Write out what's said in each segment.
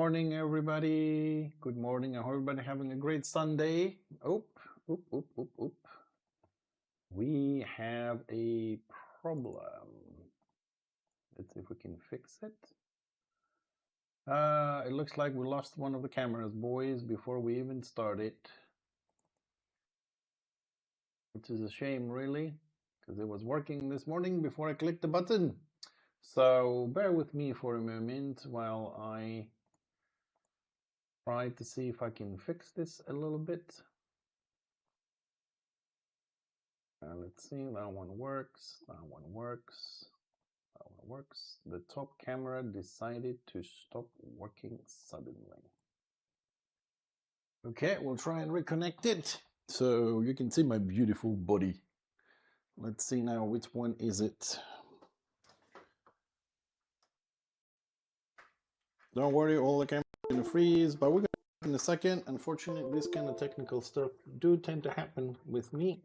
morning, everybody. Good morning. I hope everybody having a great Sunday. Oop, oop, oop, oop, oop. We have a problem. Let's see if we can fix it. It looks like we lost one of the cameras, boys, before we even started. Which is a shame, really, because it was working this morning before I clicked the button. So bear with me for a moment while I try to see if I can fix this a little bit. Let's see, that one works, that one works, that one works. The top camera decided to stop working suddenly. Okay, we'll try and reconnect it so you can see my beautiful body. Let's see now, which one is it? Don't worry, all the cameras are gonna freeze, but we're gonna in a second. Unfortunately, this kind of technical stuff do tend to happen with me.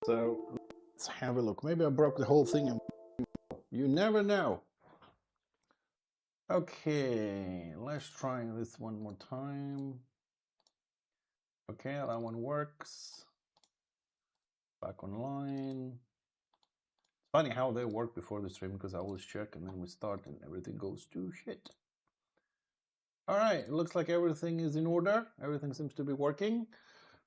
So let's have a look. Maybe I broke the whole thing. You never know. Okay, let's try this one more time. Okay, that one works. Back online. It's funny how they work before the stream because I always check and then we start and everything goes to shit. All right, it looks like everything is in order. Everything seems to be working.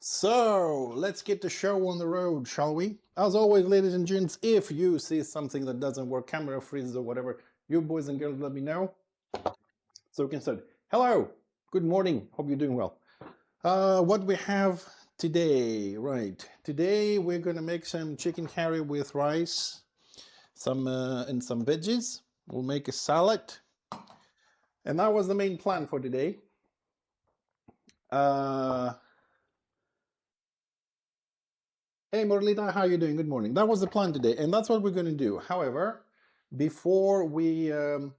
So let's get the show on the road, shall we? As always, ladies and gents, if you see something that doesn't work, camera freezes or whatever, you boys and girls let me know. So we can start. Hello, good morning, hope you're doing well. What we have today, right? Today we're gonna make some chicken curry with rice, and some veggies. We'll make a salad. And that was the main plan for today. Hey Morlita, how are you doing? Good morning. That was the plan today, and that's what we're going to do. However, before we go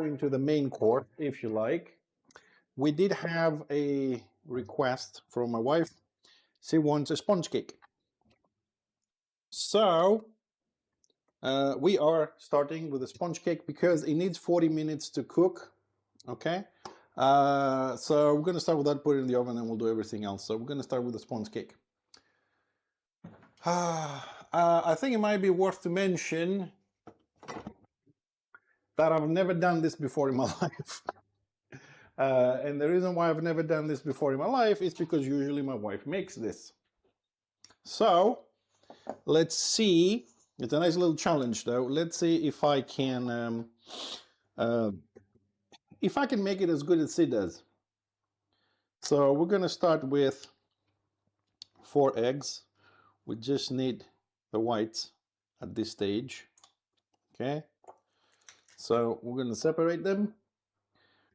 into the main course, if you like, we did have a request from my wife. She wants a sponge cake. So we are starting with a sponge cake because it needs 40 minutes to cook. Okay. So we're going to start with that, put it in the oven, and we'll do everything else. So we're going to start with the sponge cake. I think it might be worth to mention that I've never done this before in my life. And the reason why I've never done this before in my life is because usually my wife makes this. So let's see. It's a nice little challenge though. Let's see if I can make it as good as she does. So we're going to start with 4 eggs. We just need the whites at this stage. Okay. So we're going to separate them.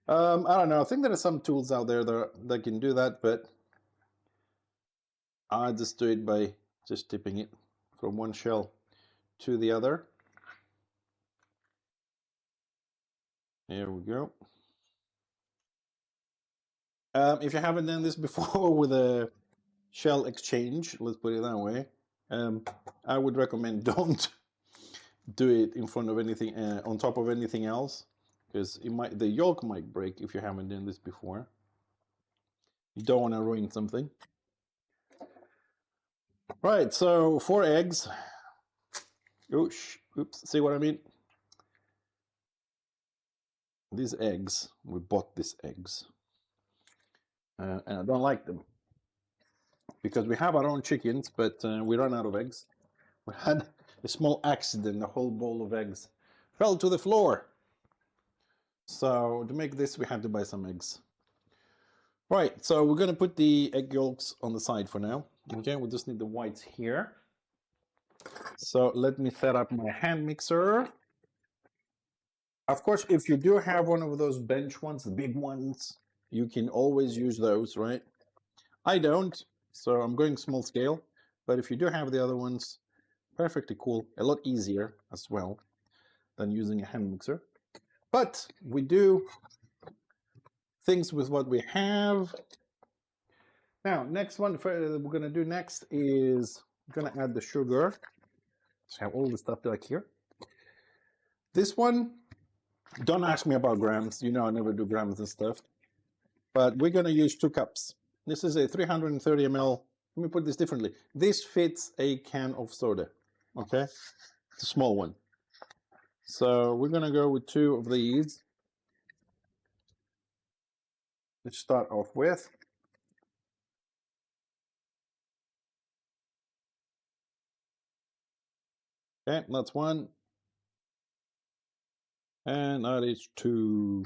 I don't know. I think there are some tools out there that can do that, but I just do it by just tipping it from one shell to the other. There we go. If you haven't done this before with a shell exchange, let's put it that way, I would recommend don't do it in front of anything, on top of anything else, because the yolk might break if you haven't done this before. You don't want to ruin something. Right, so 4 eggs. Oops, see what I mean? These eggs, we bought these eggs. And I don't like them. Because we have our own chickens, but we run out of eggs. We had a small accident, a whole bowl of eggs fell to the floor. So to make this, we had to buy some eggs. Right, so we're going to put the egg yolks on the side for now. Okay, we just need the whites here. So let me set up my hand mixer. Of course, if you do have one of those bench ones, the big ones, you can always use those, right? I don't, so I'm going small scale. But if you do have the other ones, perfectly cool. A lot easier as well than using a hand mixer. But we do things with what we have. Now, next one we're going to do next is we're going to add the sugar. Just have all the stuff back here. This one, Don't ask me about grams. You know I never do grams and stuff. But we're going to use 2 cups. This is a 330 ml. Let me put this differently. This fits a can of soda. Okay? It's a small one. So we're going to go with 2 of these. Let's start off with. Okay, that's 1. And that is 2.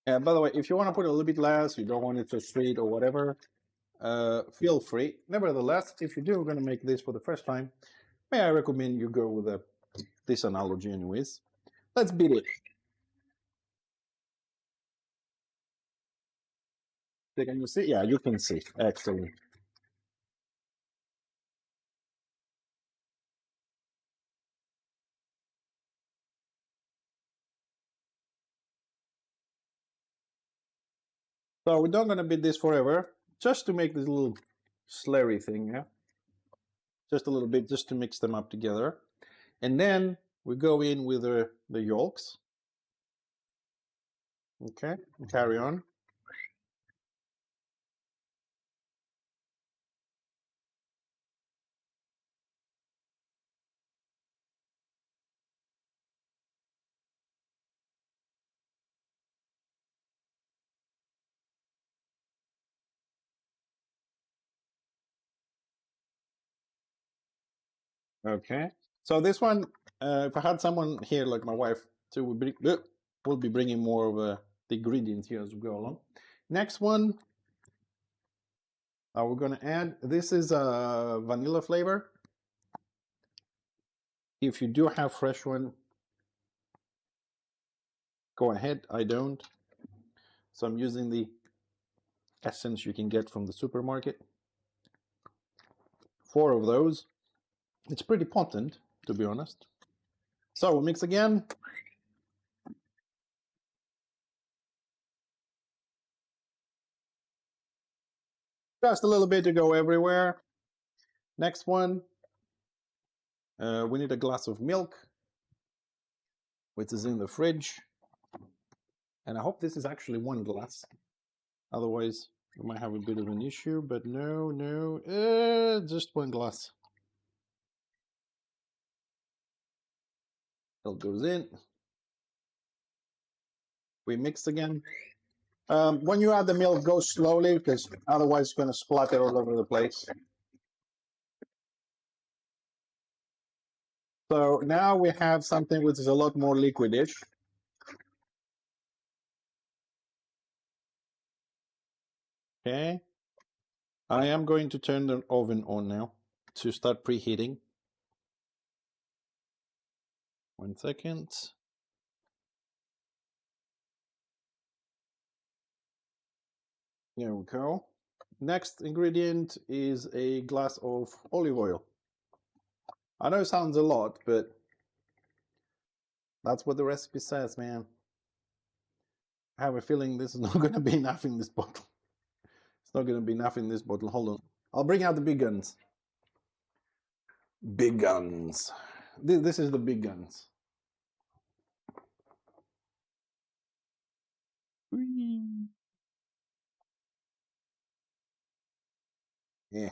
And by the way, if you want to put a little bit less, you don't want it so sweet or whatever, feel free. Nevertheless, if you do going to make this for the first time, may I recommend you go with this analogy anyways. Let's beat it. Can you see? Yeah, you can see. Excellent. So we're not going to beat this forever, just to make this little slurry thing, yeah? Just a little bit, just to mix them up together. And then we go in with the yolks. Okay, carry on. Okay, so this one, if I had someone here like my wife, too, we'll be bringing more of the ingredients here as we go along. Next one, we're going to add, this is a vanilla flavor. If you do have fresh one, go ahead. I don't. So I'm using the essence you can get from the supermarket. 4 of those. It's pretty potent, to be honest. So we'll mix again. Just a little bit to go everywhere. Next one. We need a glass of milk, which is in the fridge. And I hope this is actually 1 glass. Otherwise, we might have a bit of an issue, but no, just 1 glass. Milk goes in. We mix again. When you add the milk, go slowly because otherwise it's going to splatter all over the place. So now we have something which is a lot more liquidish. Okay. I am going to turn the oven on now to start preheating. 1 second. There we go. Next ingredient is a glass of olive oil. I know it sounds a lot, but that's what the recipe says, man. I have a feeling this is not going to be enough in this bottle. It's not going to be enough in this bottle. Hold on. I'll bring out the big guns. Big guns. This is the big guns. Yeah.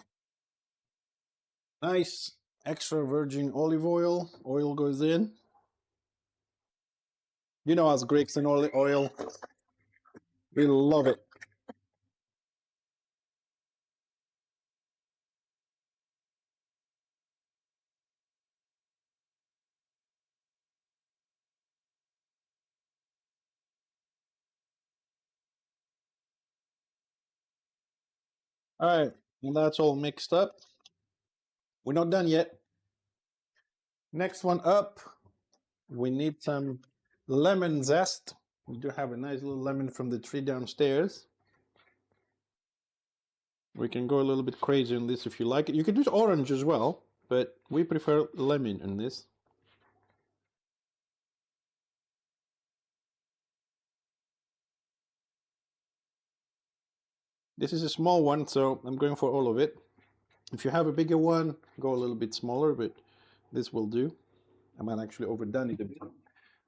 Nice extra virgin olive oil. Oil goes in. You know us Greeks and oil. We love it. All right, and that's all mixed up. We're not done yet. Next one up, we need some lemon zest. We do have a nice little lemon from the tree downstairs. We can go a little bit crazy on this if you like it. You can use orange as well, but we prefer lemon in this. This is a small one, so I'm going for all of it. If you have a bigger one, go a little bit smaller, but this will do. I might actually overdone it a bit.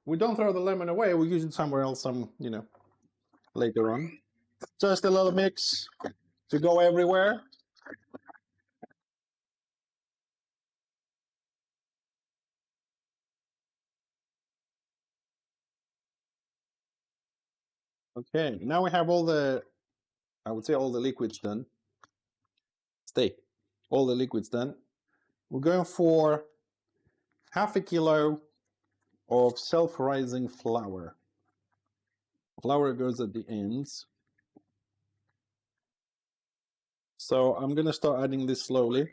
We don't throw the lemon away. We use it somewhere else. Later on. Just a little mix to go everywhere. Okay, now we have all the, I would say all the liquids done. Stay. All the liquids done. We're going for half a kilo of self-rising flour. Flour goes at the ends. So I'm going to start adding this slowly.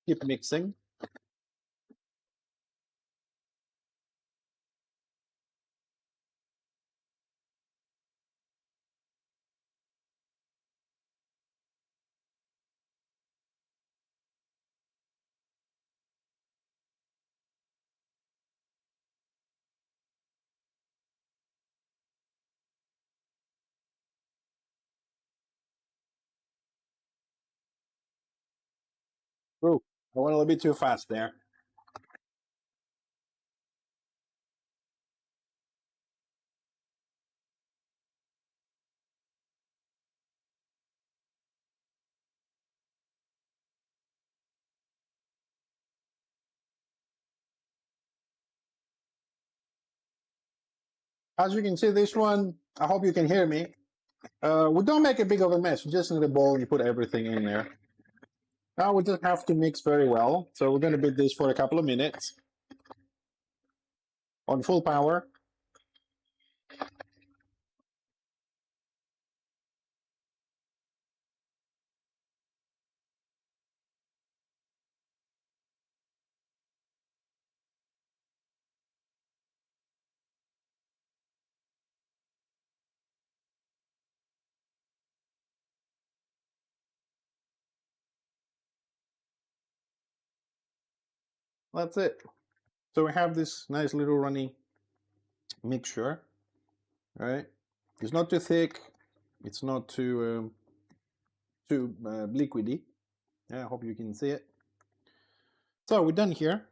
Keep mixing. Oh, I went a little bit too fast there. As you can see, this one, I hope you can hear me. We don't make a big of a mess. You just need a bowl and you put everything in there. Now we just have to mix very well. So we're going to beat this for a couple of minutes on full power. That's it. So we have this nice little runny mixture, right? It's not too thick. It's not too liquidy. Yeah, I hope you can see it. So we're done here.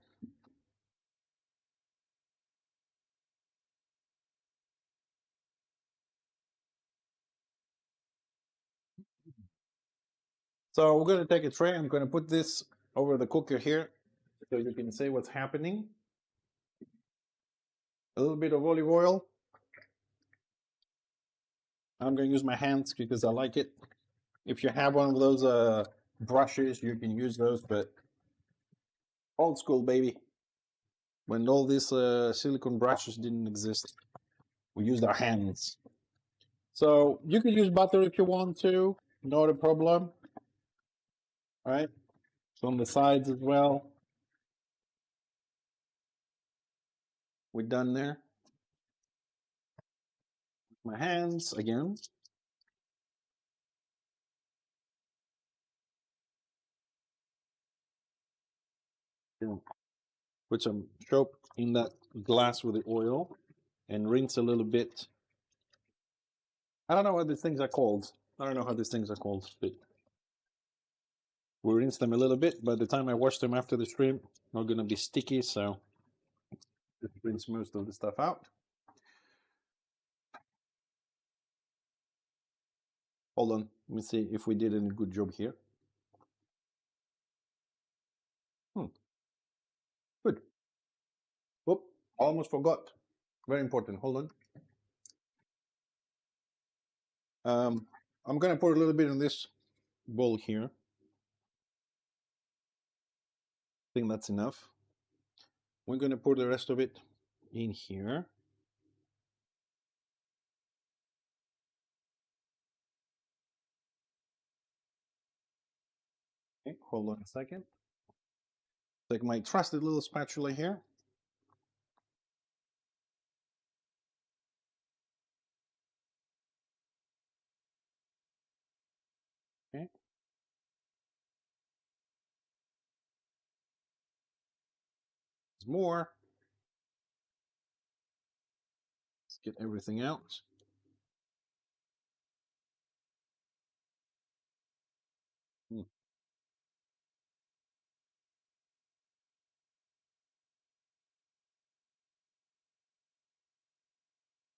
So we're going to take a tray. I'm going to put this over the cooker here so you can see what's happening. A little bit of olive oil. I'm going to use my hands because I like it. If you have one of those brushes, you can use those, but old school, baby. When all these silicone brushes didn't exist, we used our hands. So you can use butter if you want to, not a problem. All right, so on the sides as well. We're done there. My hands again. Put some soap in that glass with the oil and rinse a little bit. I don't know what these things are called. I don't know how these things are called. But we rinse them a little bit. By the time I wash them after the stream, not going to be sticky, so just rinse most of the stuff out. Hold on, let me see if we did a good job here. Good. Whoop, almost forgot. Very important. Hold on. I'm going to pour a little bit in this bowl here. I think that's enough. We're going to pour the rest of it in here. Okay, hold on a second. Take my trusted little spatula here. Okay. There's more. Let's get everything out.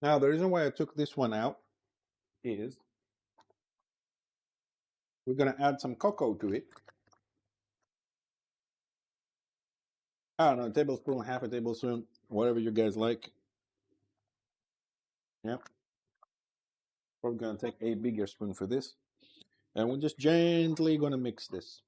Now, the reason why I took this one out is we're going to add some cocoa to it. I don't know, a tablespoon, half a tablespoon, whatever you guys like. Yeah. We're going to take a bigger spoon for this. And we're just gently going to mix this.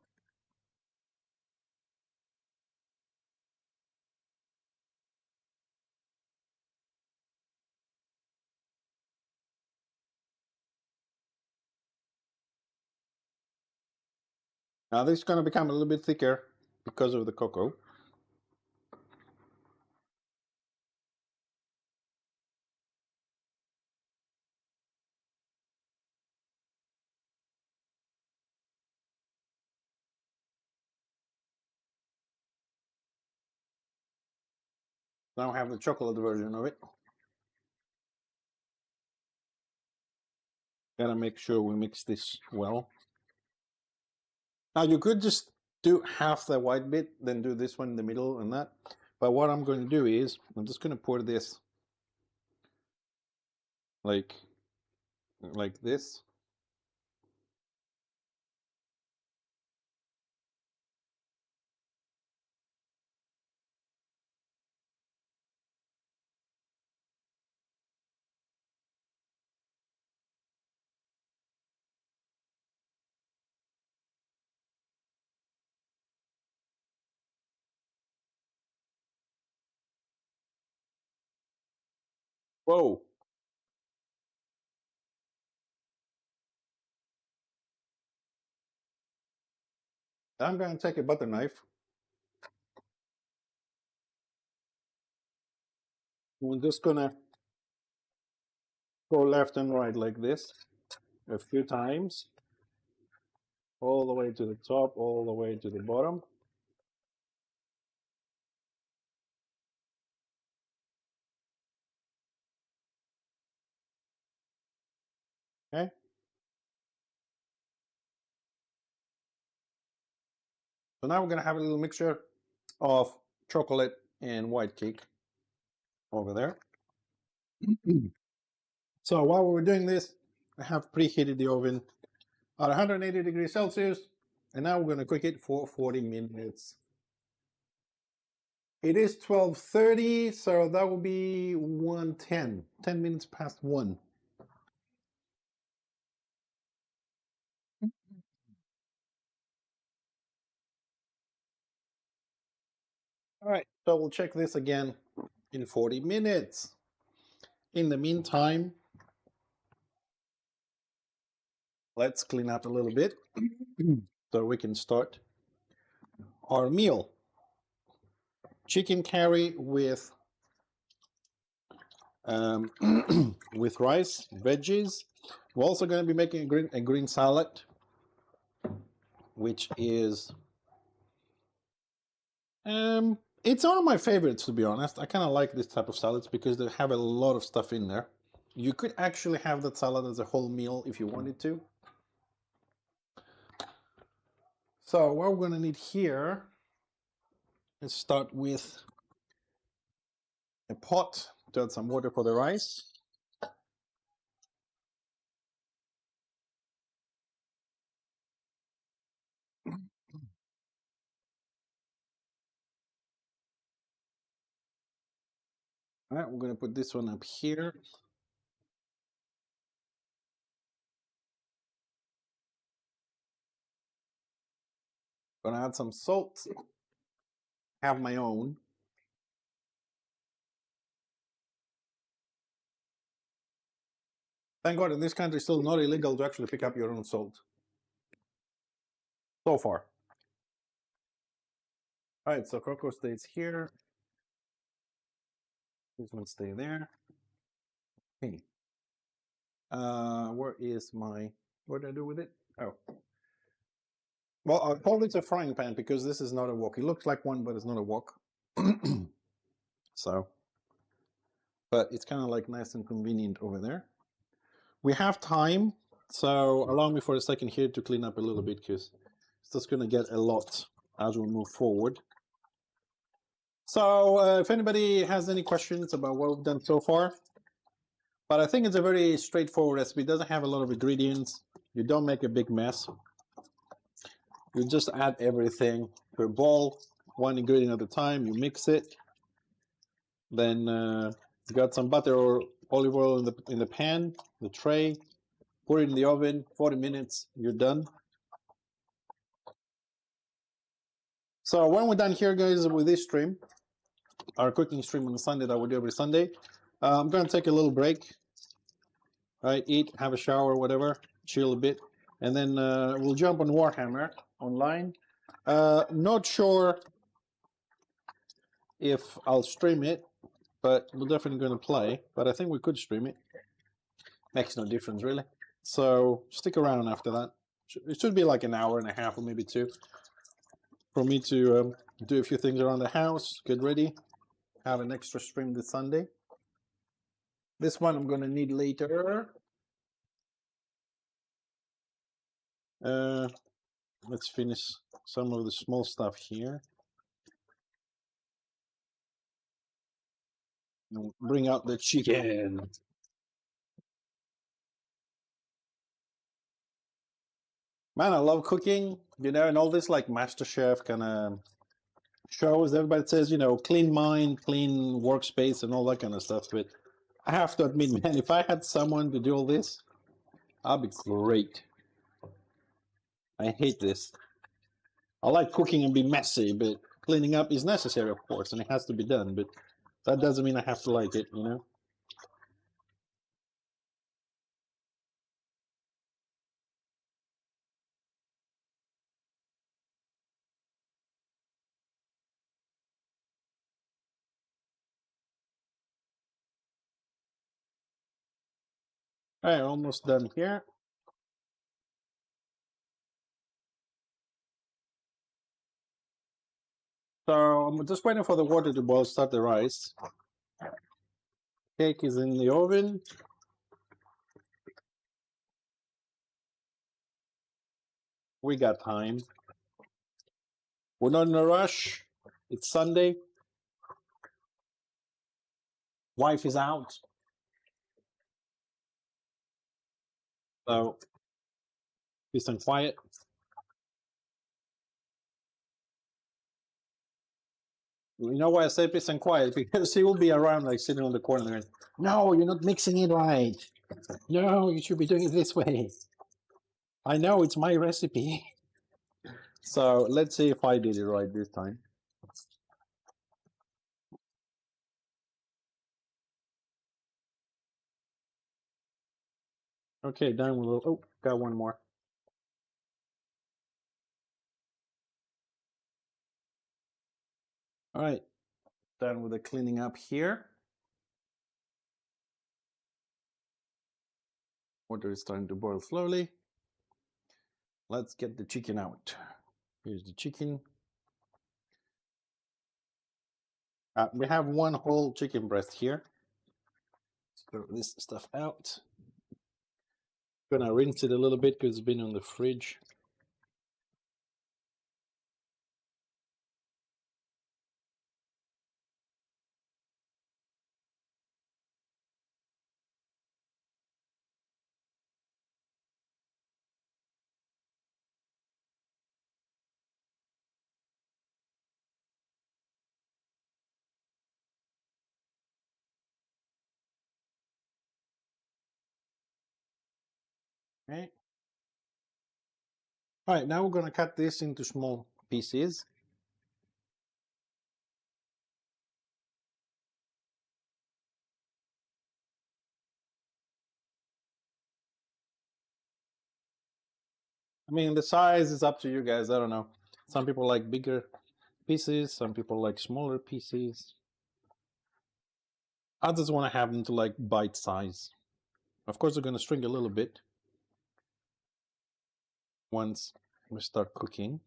Now this is going to become a little bit thicker because of the cocoa. Now I have the chocolate version of it. Gotta make sure we mix this well. Now you could just do half the white bit, then do this one in the middle and that. But what I'm going to do is, I'm just going to pour this like this. Whoa. I'm going to take a butter knife. We're just going to go left and right like this a few times. All the way to the top, all the way to the bottom. Okay. So now we're going to have a little mixture of chocolate and white cake over there. So while we're doing this, I have preheated the oven at 180 degrees Celsius, and now we're going to cook it for 40 minutes. It is 12:30, so that will be 1:10, 10 minutes past 1. All right, so we'll check this again in 40 minutes. In the meantime, let's clean up a little bit so we can start our meal. Chicken curry with with rice, veggies. We're also going to be making a green salad, which is it's one of my favorites, to be honest. I kind of like this type of salads because they have a lot of stuff in there. You could actually have that salad as a whole meal if you wanted to. So what we're going to need here is start with a pot to add some water for the rice. All right, we're going to put this one up here. Gonna add some salt. Have my own. Thank God in this country it's still not illegal to actually pick up your own salt. So far. All right, so cocoa stays here. This one stay there. Okay. Where is my, what did I do with it? Oh. Well, I call it a frying pan because this is not a wok. It looks like one, but it's not a wok. So, but it's kind of like nice and convenient over there. We have time, so allow me for a second here to clean up a little bit because it's just going to get a lot as we move forward. So if anybody has any questions about what we've done so far, But I think it's a very straightforward recipe. It doesn't have a lot of ingredients. You don't make a big mess. You just add everything to a bowl, one ingredient at a time. You mix it. Then you got some butter or olive oil in the pan, the tray. Put it in the oven. 40 minutes. You're done. So when we're done here, guys, with this stream, our cooking stream on the Sunday that we do every Sunday, I'm gonna take a little break. Right, eat, have a shower, whatever, chill a bit, and then we'll jump on Warhammer online. Not sure if I'll stream it, but we're definitely going to play. But I think we could stream it. Makes no difference, really. So stick around after that. It should be like an hour and a half or maybe two for me to do a few things around the house, get ready, have an extra stream this Sunday. This one I'm going to need later. Let's finish some of the small stuff here. Bring out the chicken. Man, I love cooking, you know, and all this like MasterChef kind of shows. Everybody says, you know, clean mind, clean workspace, and all that kind of stuff. But I have to admit, man, if I had someone to do all this, I'd be great. I hate this. I like cooking and be messy, but cleaning up is necessary, of course, and it has to be done. But that doesn't mean I have to like it, you know. All right, almost done here. So I'm just waiting for the water to boil, start the rice. Cake is in the oven. We got time. We're not in a rush. It's Sunday. Wife is out. So peace and quiet. You know why I say peace and quiet? Because she will be around like sitting on the corner going, no, you're not mixing it right. No, you should be doing it this way. I know it's my recipe. So let's see if I did it right this time. Okay, done with oh, got one more. All right, done with the cleaning up here. Water is starting to boil slowly. Let's get the chicken out. Here's the chicken. We have one whole chicken breast here. Let's throw this stuff out. Gonna rinse it a little bit because it's been on the fridge. Okay. All right, now we're gonna cut this into small pieces. I mean, the size is up to you guys. I don't know. Some people like bigger pieces. Some people like smaller pieces. I just want to have them to like bite size. Of course, they're gonna shrink a little bit once we start cooking.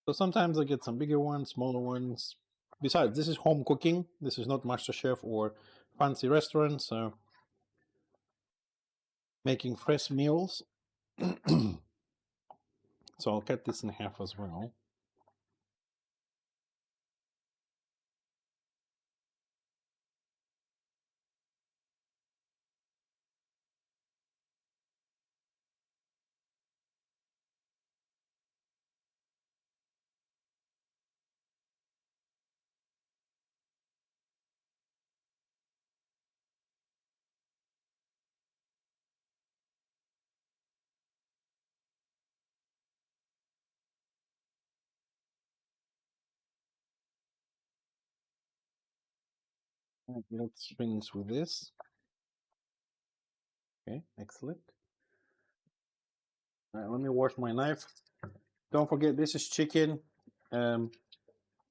So sometimes I get some bigger ones, smaller ones. Besides, this is home cooking. This is not MasterChef or fancy restaurant, so making fresh meals. So I'll cut this in half as well. Right, let's finish with this. Okay, excellent. All right, let me wash my knife. Don't forget, this is chicken.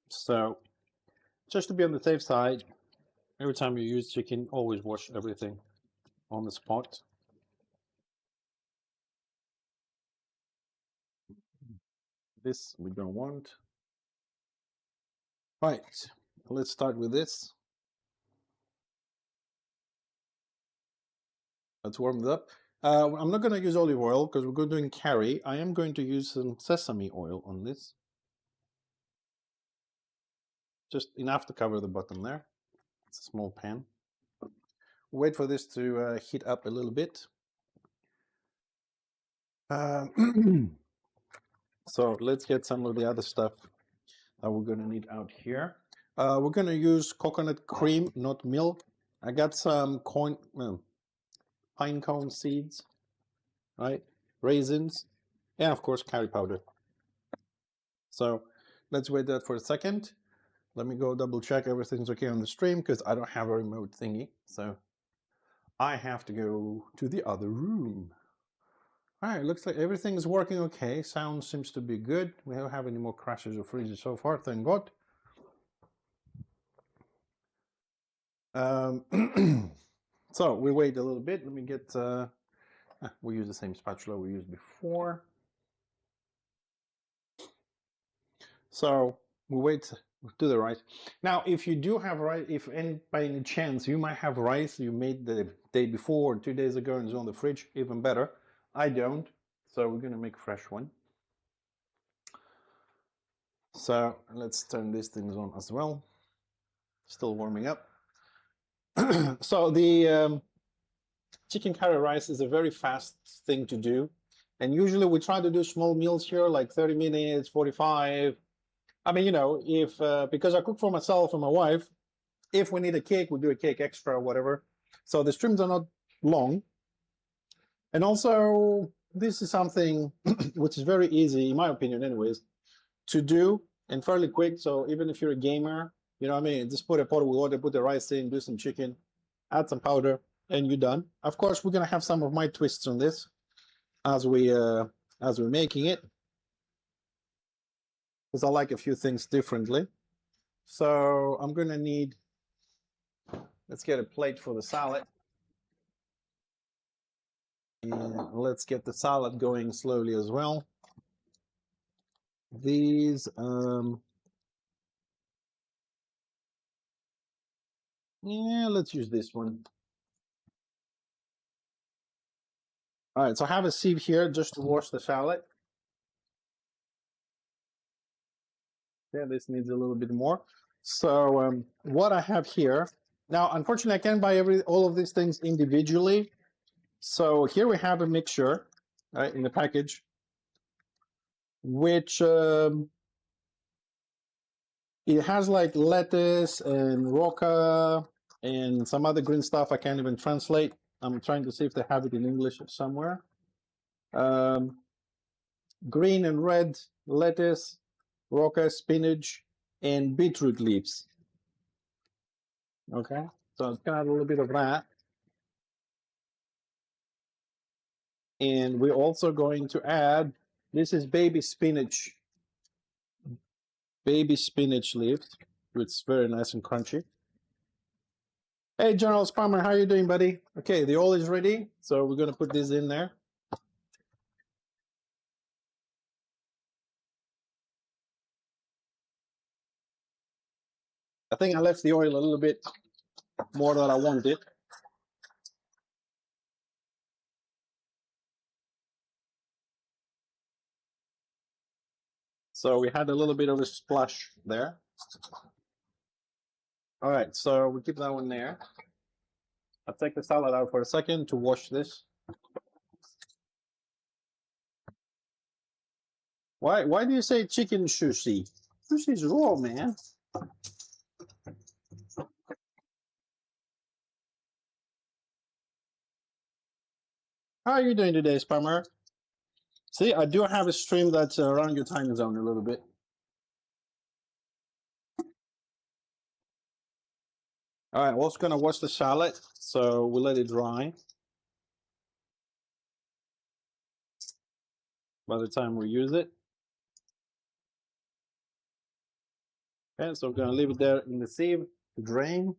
So just to be on the safe side, every time you use chicken, always wash everything on the spot. This we don't want. Right, let's start with this. Let's warm it up. I'm not going to use olive oil because we're doing curry. I am going to use some sesame oil on this. Just enough to cover the bottom there. It's a small pan. Wait for this to heat up a little bit. So let's get some of the other stuff that we're going to need out here. We're going to use coconut cream, not milk. I got some pine cone seeds, right? Raisins, and of course curry powder. So let's wait that for a second. Let me go double check everything's okay on the stream because I don't have a remote thingy. So I have to go to the other room. All right, looks like everything's working okay. Sound seems to be good. We don't have any more crashes or freezes so far, thank God. So we wait a little bit. Let me get, we use the same spatula we used before. So we wait to the rice. Now, if you do have rice, if by any chance you might have rice you made the day before or 2 days ago and it's on the fridge, even better. I don't, so we're gonna make a fresh one. So let's turn these things on as well. Still warming up. So the chicken curry rice is a very fast thing to do. And usually we try to do small meals here, like 30 minutes, 45. I mean, you know, if because I cook for myself and my wife, if we need a cake, we do a cake extra or whatever. So the streams are not long. And also, this is something which is very easy, in my opinion anyways, to do and fairly quick. So even if you're a gamer, you know what I mean, just put a pot of water, put the rice in, do some chicken, add some powder, and you're done. Of course, we're gonna have some of my twists on this as we're making it, because I like a few things differently. So I'm gonna need, let's get a plate for the salad. And let's get the salad going slowly as well. These, yeah, let's use this one. All right, so I have a sieve here just to wash the salad. Yeah, this needs a little bit more. So what I have here, now unfortunately I can't buy all of these things individually. So here we have a mixture in the package, which it has like lettuce and rocca and some other green stuff I can't even translate. I'm trying to see if they have it in English somewhere. Green and red lettuce, rocca, spinach, and beetroot leaves. Okay, so it's gonna add a little bit of that. And we're also going to add, this is baby spinach leaves. It's very nice and crunchy. Hey, General Spammer, how you doing, buddy? Okay, the oil is ready, so we're gonna put this in there. I think I left the oil a little bit more than I wanted. So we had a little bit of a splash there. All right, so we keep that one there. I'll take the salad out for a second to wash this. Why do you say chicken sushi? Sushi's raw, man. How are you doing today, Spammer? See, I do have a stream that's around your time zone a little bit. All right, we're also gonna wash the shallot, so we'll let it dry. By the time we use it. Okay, so we're gonna leave it there in the sieve to drain.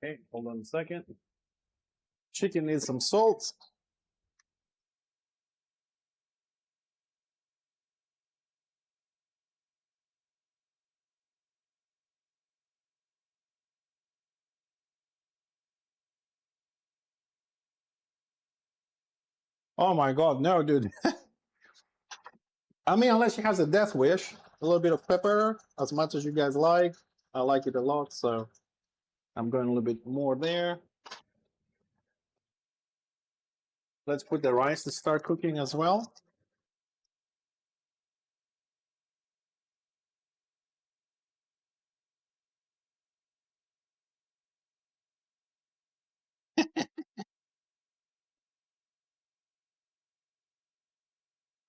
Okay, hold on a second. Chicken needs some salt. Oh my God, no, dude. I mean, unless she has a death wish, a little bit of pepper, as much as you guys like. I like it a lot, so I'm going a little bit more there. Let's put the rice to start cooking as well.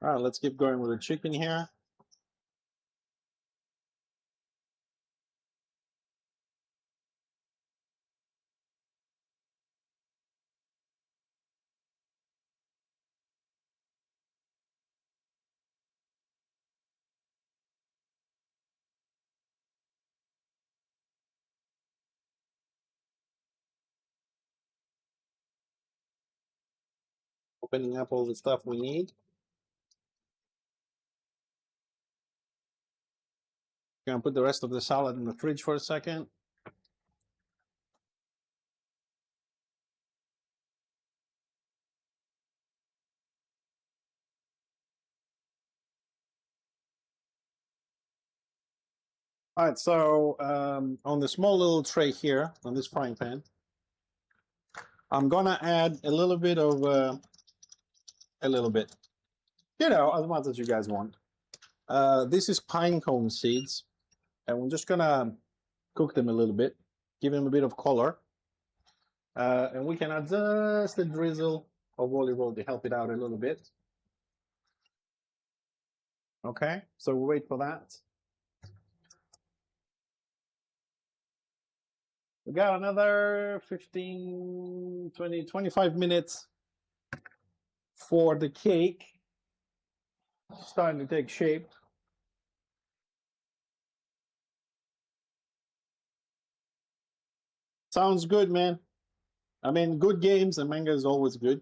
All right, let's keep going with the chicken here. Opening up all the stuff we need. Gonna put the rest of the salad in the fridge for a second. All right, so on the small little tray here, on this frying pan, I'm gonna add a little bit of, you know, as much as you guys want. This is pine cone seeds, and we're just gonna cook them a little bit, give them a bit of color. And we can add just a drizzle of olive oil to help it out a little bit. Okay, so we'll wait for that. We got another 15, 20, 25 minutes for the cake. Starting to take shape. Sounds good, man. I mean, good games and manga is always good.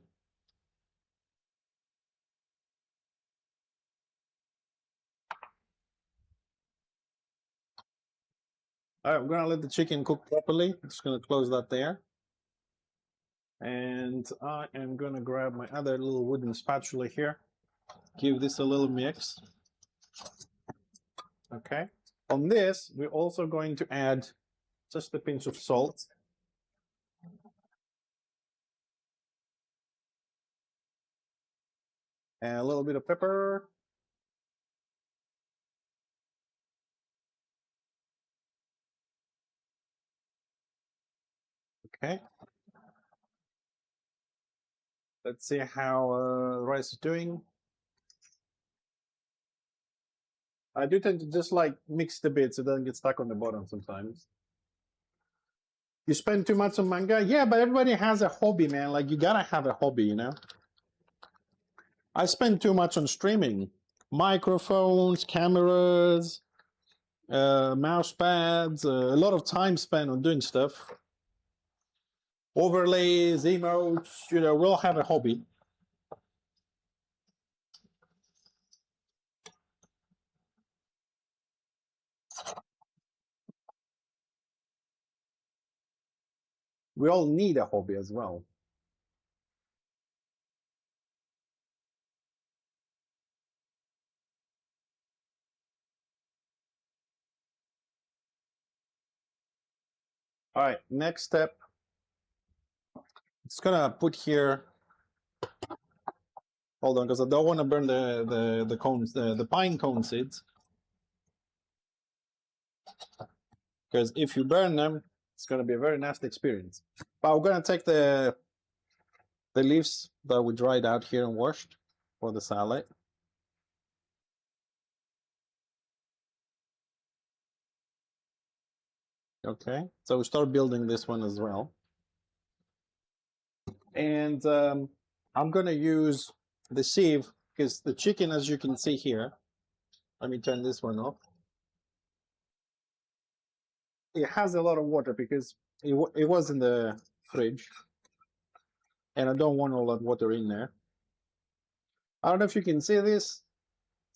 All right, I'm gonna let the chicken cook properly. I'm just gonna close that there. And I am gonna grab my other little wooden spatula here. Give this a little mix. Okay. On this, we're also going to add just a pinch of salt. And a little bit of pepper. Okay. Let's see how the rice is doing. I do tend to just like mix the bits so it doesn't get stuck on the bottom sometimes. You spend too much on manga? Yeah, but everybody has a hobby, man. Like, you gotta have a hobby, you know? I spend too much on streaming. Microphones, cameras, mouse pads, a lot of time spent on doing stuff. Overlays, emotes, you know, we'll have a hobby. We all need a hobby as well. All right, next step. It's gonna put here. Hold on, because I don't want to burn the cones, the pine cone seeds. Because if you burn them, it's gonna be a very nasty experience. But we're gonna take the the leaves that we dried out here and washed for the salad. Okay, so we start building this one as well. And I'm gonna use the sieve because the chicken, as you can see here, let me turn this one off. It has a lot of water because it was in the fridge, and I don't want all that water in there. I don't know if you can see this.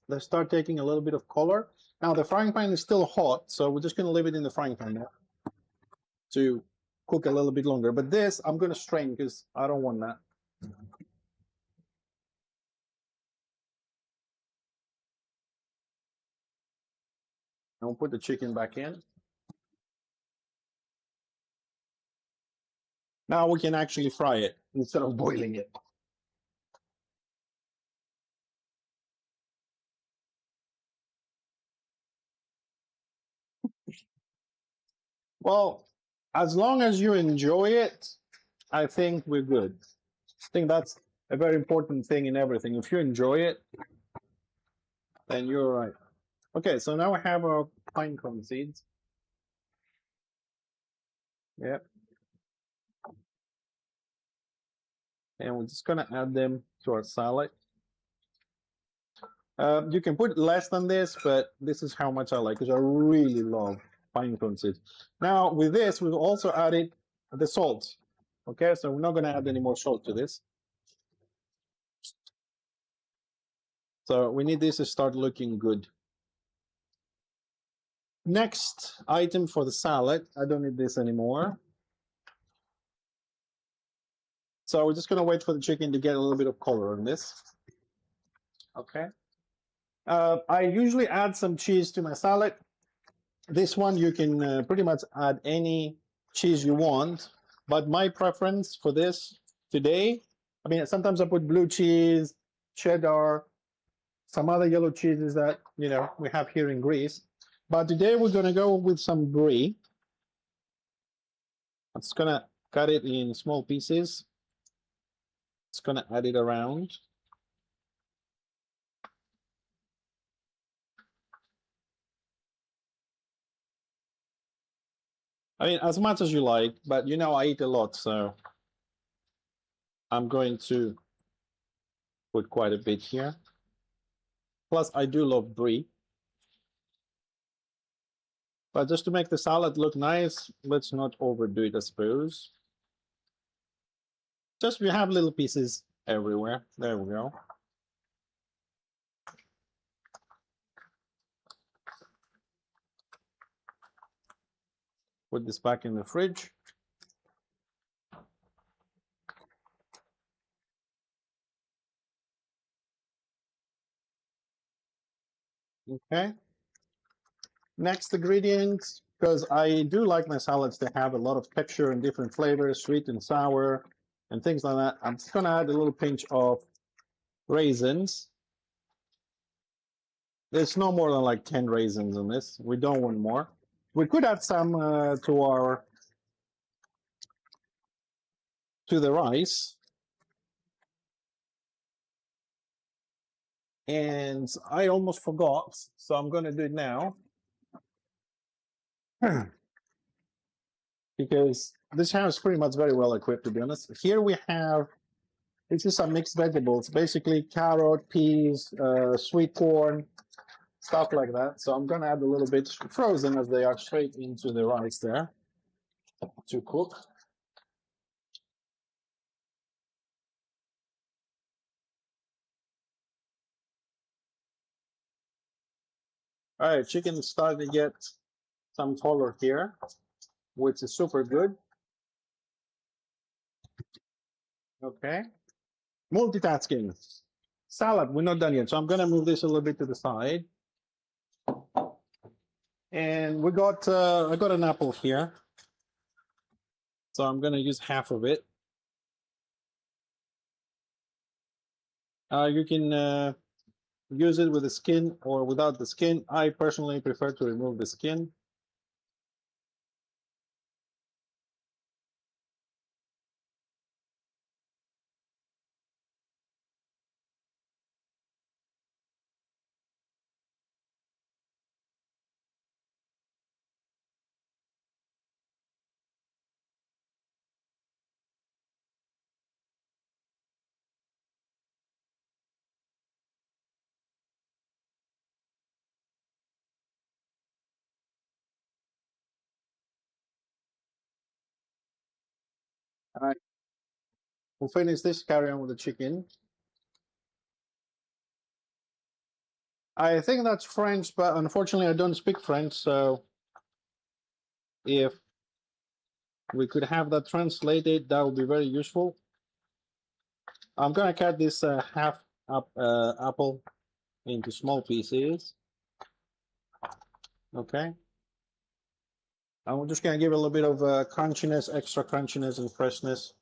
They start taking a little bit of color. Now the frying pan is still hot, so we're just gonna leave it in the frying pan now to cook a little bit longer. But this, I'm gonna strain because I don't want that. I'll put the chicken back in. Now we can actually fry it instead of boiling it. Well, as long as you enjoy it, I think we're good. I think that's a very important thing in everything. If you enjoy it, then you're right. Okay, so now we have our pine cone seeds. Yep. And we're just gonna add them to our salad. You can put less than this, but this is how much I like because I really love pine cone seeds. Now with this, we've also added the salt. Okay, so we're not gonna add any more salt to this. So we need this to start looking good. Next item for the salad, I don't need this anymore. So we're just gonna wait for the chicken to get a little bit of color on this. Okay. I usually add some cheese to my salad. This one you can pretty much add any cheese you want, but my preference for this today, I mean, sometimes I put blue cheese, cheddar, some other yellow cheeses that, you know, we have here in Greece. But today we're gonna go with some brie. I'm just gonna cut it in small pieces. It's gonna add it around. I mean, as much as you like, but you know I eat a lot, so I'm going to put quite a bit here. Plus, I do love brie. But just to make the salad look nice, let's not overdo it, I suppose. Just we have little pieces everywhere. There we go. Put this back in the fridge. Okay. Next ingredients, because I do like my salads to have a lot of texture and different flavors, sweet and sour, and things like that. I'm just gonna add a little pinch of raisins. There's no more than like 10 raisins in this. We don't want more. We could add some to the rice. And I almost forgot, so I'm going to do it now. Because this house is pretty much very well equipped, to be honest. Here we have, this is some mixed vegetables, basically carrot, peas, sweet corn, stuff like that. So I'm going to add a little bit frozen as they are straight into the rice there to cook. All right, chicken is starting to get some color here, which is super good. Okay. Multitasking. Salad, we're not done yet. So I'm going to move this a little bit to the side. And we got, I got an apple here. So I'm going to use half of it. You can use it with the skin or without the skin. I personally prefer to remove the skin. All right, we'll finish this, carry on with the chicken. I think that's French, but unfortunately I don't speak French, so if we could have that translated, that would be very useful. I'm gonna cut this half up apple into small pieces. Okay. And we're just gonna give a little bit of crunchiness, extra crunchiness and freshness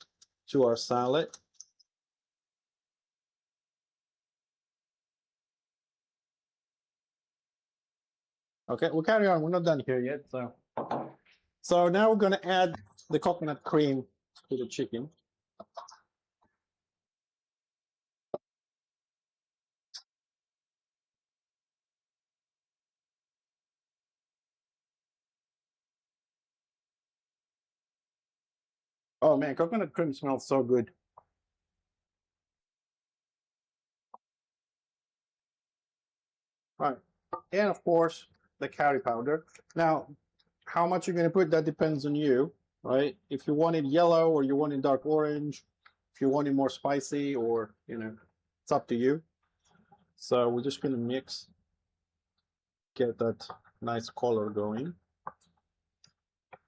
to our salad. Okay, we'll carry on. We're not done here yet. So now we're gonna add the coconut cream to the chicken. Oh man, coconut cream smells so good. Right. And of course, the curry powder. Now, how much you're gonna put, that depends on you, right? If you want it yellow or you want it dark orange, if you want it more spicy, or it's up to you. So we're just gonna mix, get that nice color going.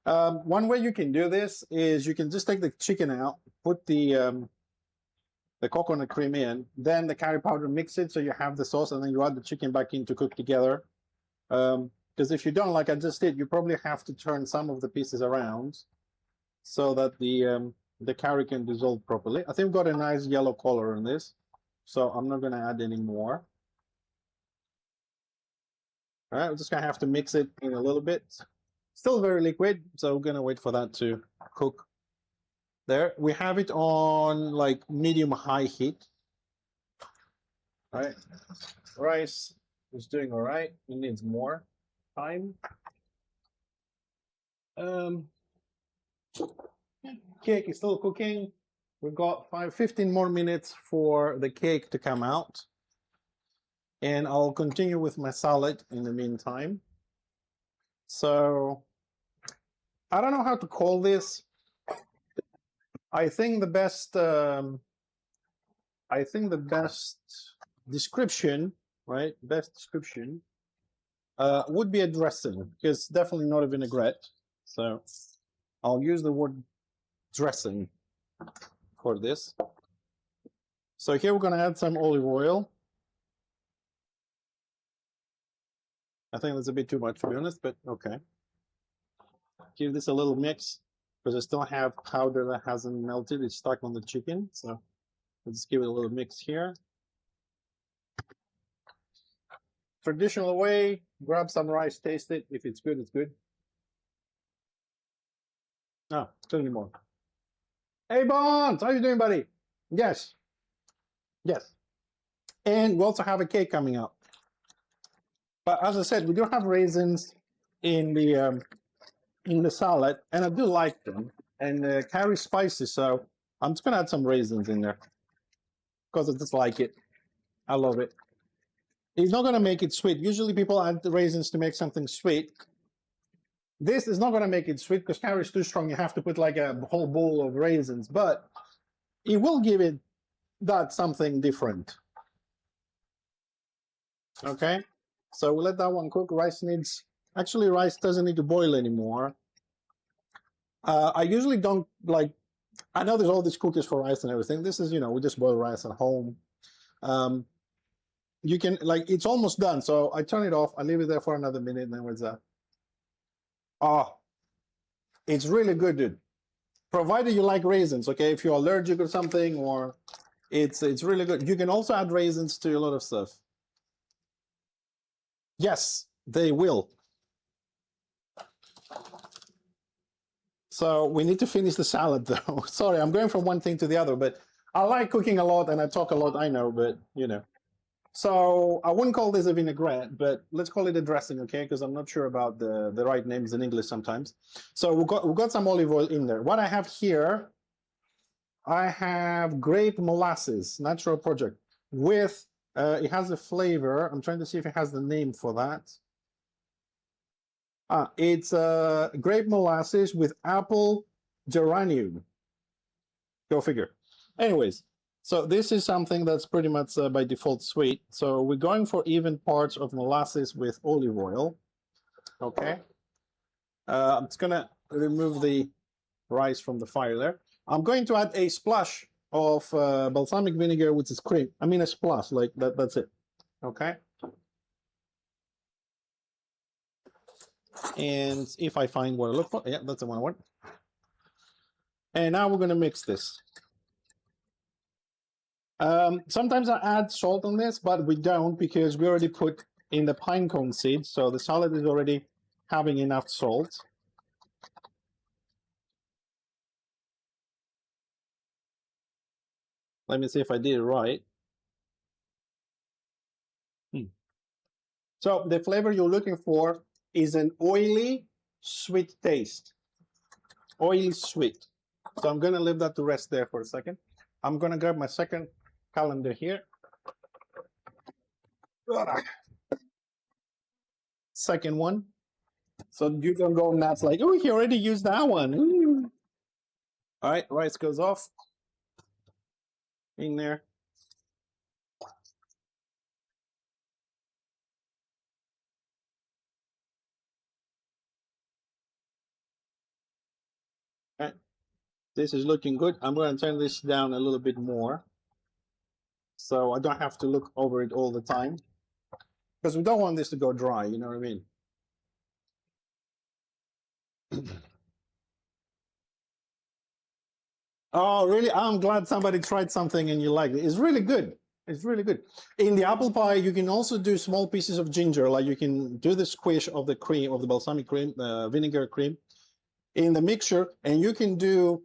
One way you can do this is you can just take the chicken out, put the coconut cream in, then the curry powder, mix it so you have the sauce, and then you add the chicken back in to cook together. Because if you don't, like I just did, you probably have to turn some of the pieces around so that the curry can dissolve properly. I think we've got a nice yellow color in this, so I'm not going to add any more. All right, we're just going to have to mix it in a little bit. Still very liquid, so we're going to wait for that to cook. There, we have it on like medium-high heat. All right, rice is doing all right. It needs more time. Cake is still cooking. We've got 15 more minutes for the cake to come out. And I'll continue with my salad in the meantime. So, I don't know how to call this. I think the best description, right? Best description would be a dressing, because definitely not a vinaigrette. So I'll use the word dressing for this. So here we're going to add some olive oil. I think that's a bit too much, to be honest, but okay. Give this a little mix, because I still have powder that hasn't melted. It's stuck on the chicken, so let's give it a little mix here. Traditional way, grab some rice, taste it. If it's good, it's good. No, still anymore. Hey, Bonds, how you doing, buddy? Yes. Yes. And we also have a cake coming up. But as I said, we do have raisins in the salad, and I do like them, and carry spices, so I'm just gonna add some raisins in there because I just like it. I love it. It's not gonna make it sweet. Usually people add the raisins to make something sweet. This is not gonna make it sweet because carry is too strong. You have to put like a whole bowl of raisins, but it will give it that something different. Okay, so we'll let that one cook. Rice doesn't need to boil anymore. I usually don't like, I know there's all these cookies for rice and everything. This is, we just boil rice at home. You can, like, it's almost done. So I turn it off. I leave it there for another minute, and then what's that? Oh, it's really good, dude. Provided you like raisins, okay? If you're allergic or something, or it's really good. You can also add raisins to a lot of stuff. Yes, they will. So we need to finish the salad, though. Sorry, I'm going from one thing to the other, but I like cooking a lot and I talk a lot, I know, but So I wouldn't call this a vinaigrette, but let's call it a dressing, okay? Because I'm not sure about the right names in English sometimes. So we've got some olive oil in there. What I have here, I have grape molasses, natural project, with, it has a flavor. I'm trying to see if it has the name for that. It's grape molasses with apple geranium. Go figure. Anyways, so this is something that's pretty much by default sweet. So we're going for even parts of molasses with olive oil. Okay. I'm just gonna remove the rice from the fire there. I'm going to add a splash of balsamic vinegar, which is cream. I mean a splash, like that. That's it. Okay. And if I find what I look for, yeah, that's the one I want. And now we're gonna mix this. Sometimes I add salt on this, but we don't because we already put in the pine cone seeds, so the salad is already having enough salt. Let me see if I did it right. So the flavor you're looking for is an oily, sweet taste. Oily, sweet. So I'm gonna leave that to rest there for a second. I'm gonna grab my second calendar here. Second one. So you don't go nuts like, oh, he already used that one. Ooh. All right, rice goes off. In there. Okay. This is looking good. I'm going to turn this down a little bit more so I don't have to look over it all the time because we don't want this to go dry, you know what I mean? Oh, really? I'm glad somebody tried something and you liked it. It's really good. It's really good. In the apple pie, you can also do small pieces of ginger, like you can do the squish of the cream, of the balsamic cream, vinegar cream in the mixture, and you can do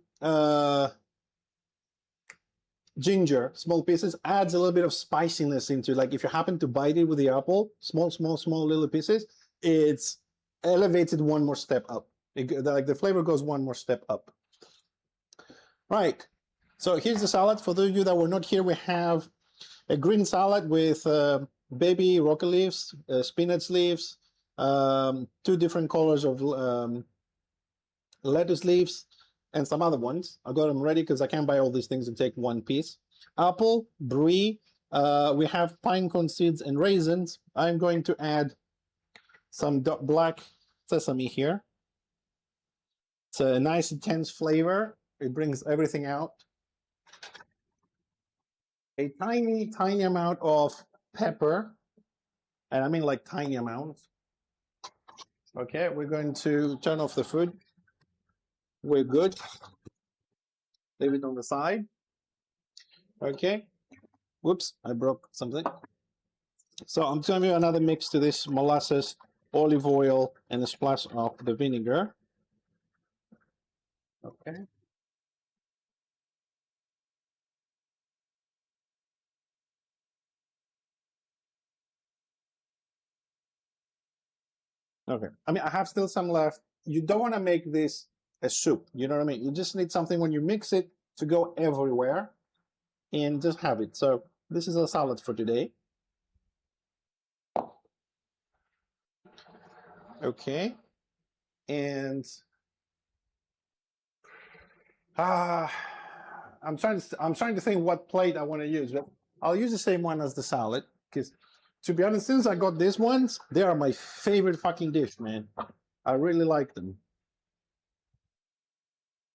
ginger, small pieces, adds a little bit of spiciness into, like if you happen to bite it with the apple, small little pieces, it's elevated one more step up. Like the flavor goes one more step up. Right. So here's the salad. For those of you that were not here, we have a green salad with baby rocket leaves, spinach leaves, 2 different colors of lettuce leaves, and some other ones. I got them ready because I can't buy all these things and take one piece. Apple, brie, we have pine cone seeds and raisins. I'm going to add some black sesame here. It's a nice intense flavor. It brings everything out. A tiny amount of pepper, and I mean like tiny amounts. Okay, we're going to turn off the food. We're good. Leave it on the side. Okay. Whoops, I broke something. So I'm going to do another mix to this molasses, olive oil, and a splash of the vinegar. Okay. Okay. I mean, I have still some left. You don't want to make this a soup. You know what I mean? You just need something when you mix it to go everywhere and just have it. So this is a salad for today. Okay. And I'm trying to think what plate I want to use, but I'll use the same one as the salad because, to be honest, since I got these ones, they are my favorite fucking dish, man. I really like them.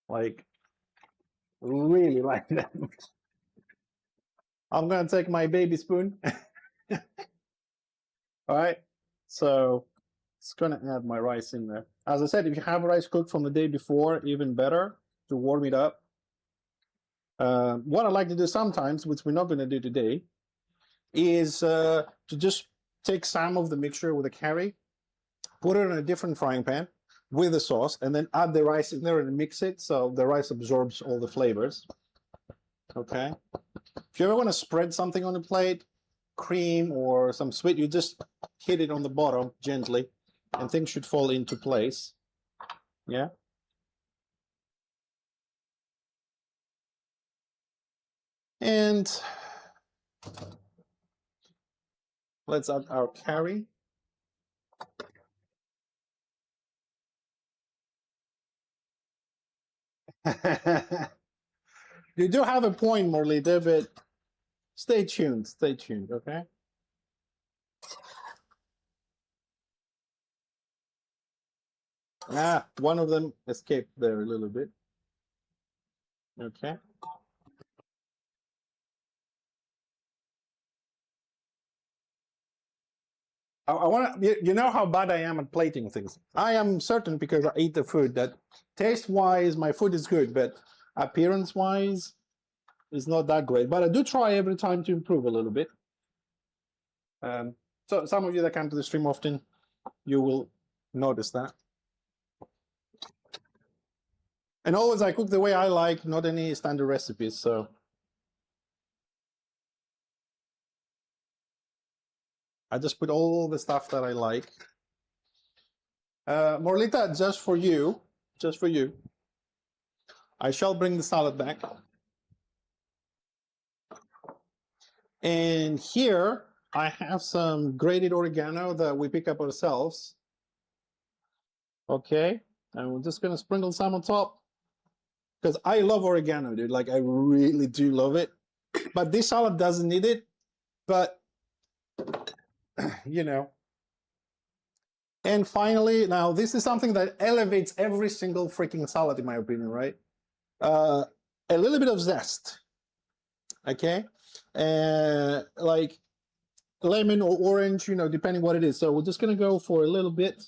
Like, really like them. I'm gonna take my baby spoon. All right, so it's gonna add my rice in there. As I said, if you have rice cooked from the day before, even better to warm it up. What I like to do sometimes, which we're not going to do today, is to just take some of the mixture with a carry, put it in a different frying pan with the sauce, and then add the rice in there and mix it so the rice absorbs all the flavors. Okay. If you ever want to spread something on a plate, cream or some sweet, you just hit it on the bottom gently, and things should fall into place. Yeah. And let's add our carry. You do have a point, Morlita, but stay tuned, okay? Ah, one of them escaped there a little bit. Okay. I want to, you know how bad I am at plating things. I am certain because I eat the food that taste-wise, my food is good, but appearance-wise, it's not that great. But I do try every time to improve a little bit. So some of you that come to the stream often, you will notice that. And always I cook the way I like, not any standard recipes, so. I just put all the stuff that I like. Morlita, just for you, I shall bring the salad back. And here I have some grated oregano that we pick up ourselves. Okay, and we're just gonna sprinkle some on top. Because I love oregano, dude. Like, I really do love it. But this salad doesn't need it. But, you know. And finally, now this is something that elevates every single freaking salad, in my opinion, right? A little bit of zest. Okay? Like lemon or orange, you know, depending what it is. So we're just going to go for a little bit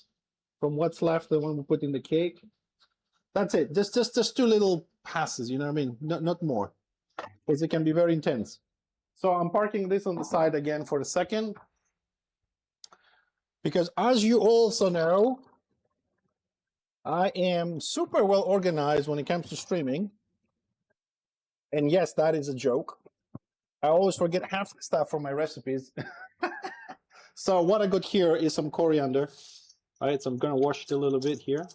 from what's left, the one we put in the cake. That's it. Just two little passes, you know what I mean? Not more, because it can be very intense. So I'm parking this on the side again for a second, because as you also know, I am super well organized when it comes to streaming. And yes, that is a joke. I always forget half the stuff from my recipes. So what I got here is some coriander. All right, so I'm gonna wash it a little bit here.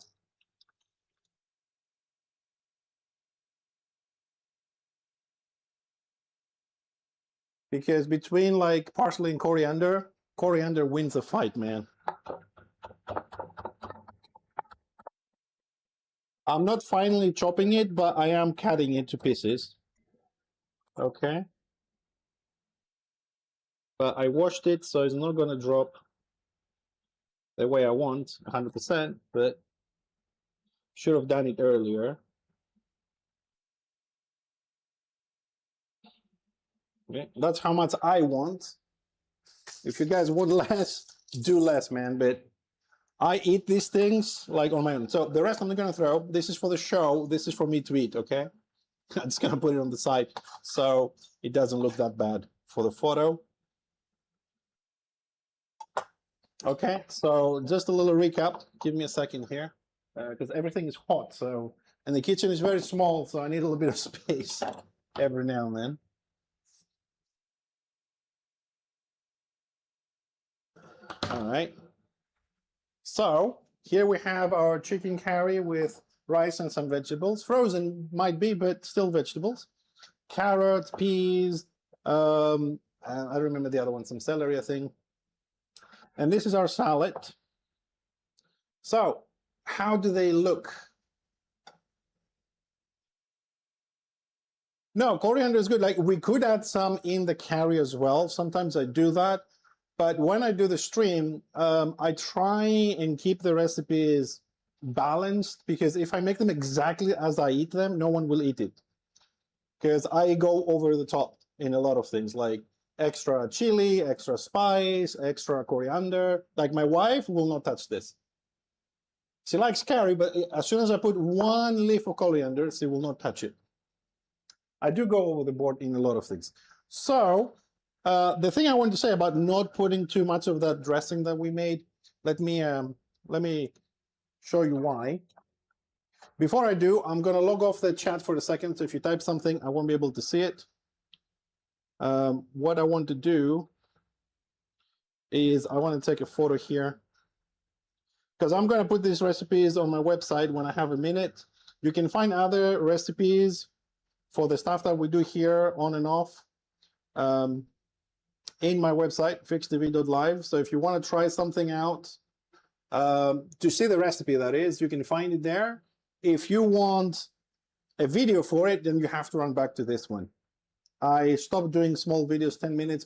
Because between like parsley and coriander, coriander wins the fight, man. I'm not finely chopping it, but I am cutting it to pieces. Okay. But I washed it, so it's not gonna drop the way I want, 100%, but should have done it earlier. Okay, that's how much I want. If you guys want less, do less, man. But I eat these things like on my own. So the rest I'm not gonna throw. This is for the show. This is for me to eat, okay? I'm just gonna put it on the side so it doesn't look that bad for the photo. Okay, so just a little recap. Give me a second here, because everything is hot. So, and the kitchen is very small, so I need a little bit of space every now and then. All right. So here we have our chicken curry with rice and some vegetables. Frozen might be, but still vegetables. Carrots, peas. I remember the other one, some celery, I think. And this is our salad. So how do they look? No, coriander is good. Like, we could add some in the curry as well. Sometimes I do that. But when I do the stream, I try and keep the recipes balanced, because if I make them exactly as I eat them, no one will eat it. Because I go over the top in a lot of things, like extra chili, extra spice, extra coriander. Like, my wife will not touch this. She likes curry, but as soon as I put one leaf of coriander, she will not touch it. I do go over the board in a lot of things. So the thing I want to say about not putting too much of that dressing that we made, let me show you why. Before I do, I'm going to log off the chat for a second. So if you type something, I won't be able to see it. What I want to do is I want to take a photo here, because I'm going to put these recipes on my website when I have a minute. You can find other recipes for the stuff that we do here on and off in my website, fixtv.live. So if you want to try something out, to see the recipe, that is, you can find it there. If you want a video for it, then you have to run back to this one. I stopped doing small videos 10 minutes